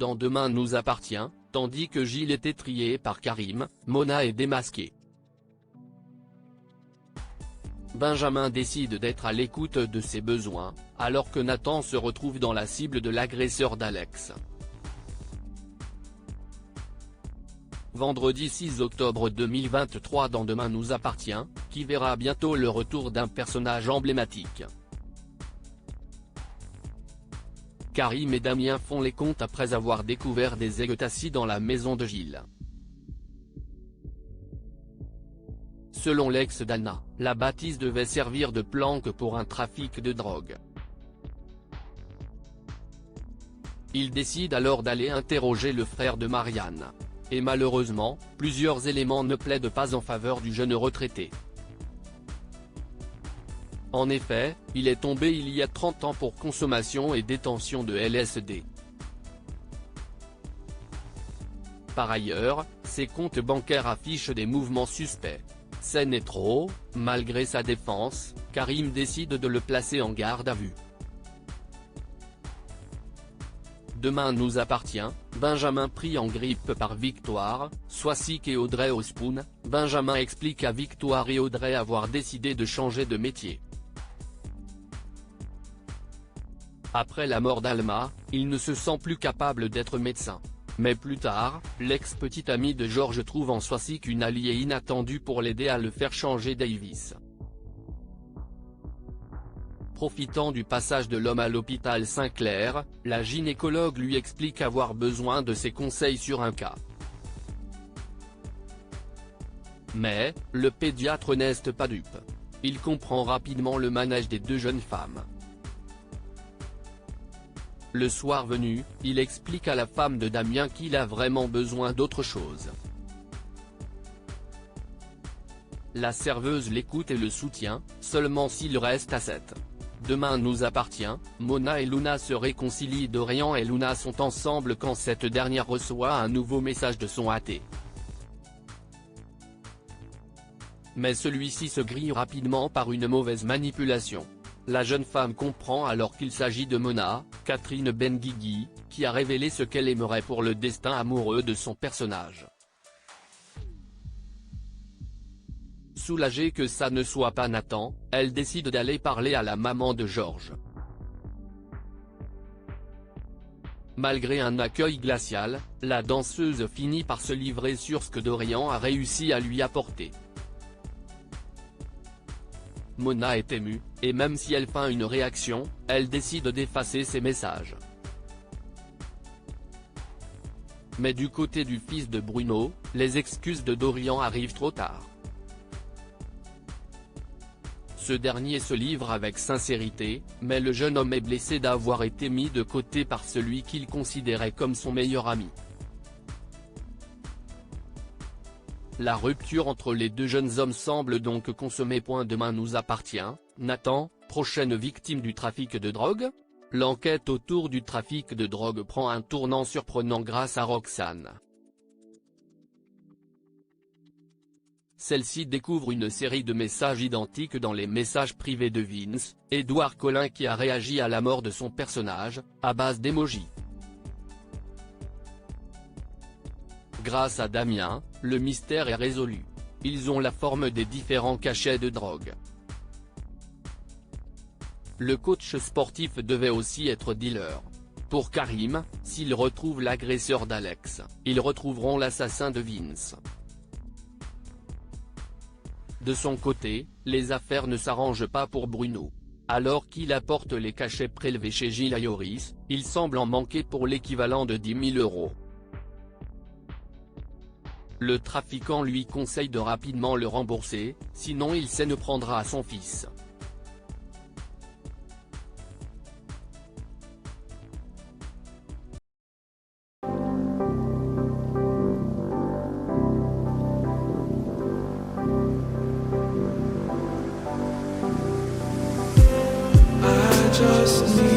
dans Demain nous appartient, tandis que Gilles est étrillé par Karim, Mona est démasquée. Benjamin décide d'être à l'écoute de ses besoins, alors que Nathan se retrouve dans la cible de l'agresseur d'Alex. Vendredi 6 octobre 2023 dans Demain nous appartient, qui verra bientôt le retour d'un personnage emblématique. Karim et Damien font les comptes après avoir découvert des égotassis dans la maison de Gilles. Selon l'ex d'Anna, la bâtisse devait servir de planque pour un trafic de drogue. Il décide alors d'aller interroger le frère de Marianne. Et malheureusement, plusieurs éléments ne plaident pas en faveur du jeune retraité. En effet, il est tombé il y a 30 ans pour consommation et détention de LSD. Par ailleurs, ses comptes bancaires affichent des mouvements suspects. Ce n'est trop, malgré sa défense, Karim décide de le placer en garde à vue. Demain nous appartient, Benjamin pris en grippe par Victoire, Swastik et Audrey Ospoon. Benjamin explique à Victoire et Audrey avoir décidé de changer de métier. Après la mort d'Alma, il ne se sent plus capable d'être médecin. Mais plus tard, l'ex-petite amie de George trouve en Swastik une alliée inattendue pour l'aider à le faire changer Davis. Profitant du passage de l'homme à l'hôpital Saint-Clair, la gynécologue lui explique avoir besoin de ses conseils sur un cas. Mais, le pédiatre n'est pas dupe. Il comprend rapidement le manège des deux jeunes femmes. Le soir venu, il explique à la femme de Damien qu'il a vraiment besoin d'autre chose. La serveuse l'écoute et le soutient, seulement s'il reste à 7. Demain nous appartient, Mona et Luna se réconcilient. Dorian et Luna sont ensemble quand cette dernière reçoit un nouveau message de son AT. Mais celui-ci se grille rapidement par une mauvaise manipulation. La jeune femme comprend alors qu'il s'agit de Mona, Catherine Benguigui, qui a révélé ce qu'elle aimerait pour le destin amoureux de son personnage. Soulagée que ça ne soit pas Nathan, elle décide d'aller parler à la maman de George. Malgré un accueil glacial, la danseuse finit par se livrer sur ce que Dorian a réussi à lui apporter. Mona est émue, et même si elle feint une réaction, elle décide d'effacer ses messages. Mais du côté du fils de Bruno, les excuses de Dorian arrivent trop tard. Ce dernier se livre avec sincérité, mais le jeune homme est blessé d'avoir été mis de côté par celui qu'il considérait comme son meilleur ami. La rupture entre les deux jeunes hommes semble donc consommée. Demain nous appartient, Nathan, prochaine victime du trafic de drogue? L'enquête autour du trafic de drogue prend un tournant surprenant grâce à Roxane. Celle-ci découvre une série de messages identiques dans les messages privés de Vince, Édouard Collin, qui a réagi à la mort de son personnage, à base d'émojis. Grâce à Damien, le mystère est résolu. Ils ont la forme des différents cachets de drogue. Le coach sportif devait aussi être dealer. Pour Karim, s'ils retrouvent l'agresseur d'Alex, ils retrouveront l'assassin de Vince. De son côté, les affaires ne s'arrangent pas pour Bruno. Alors qu'il apporte les cachets prélevés chez Gilles Ayoris, il semble en manquer pour l'équivalent de 10 000 €. Le trafiquant lui conseille de rapidement le rembourser, sinon il s'en prendra à son fils. Just need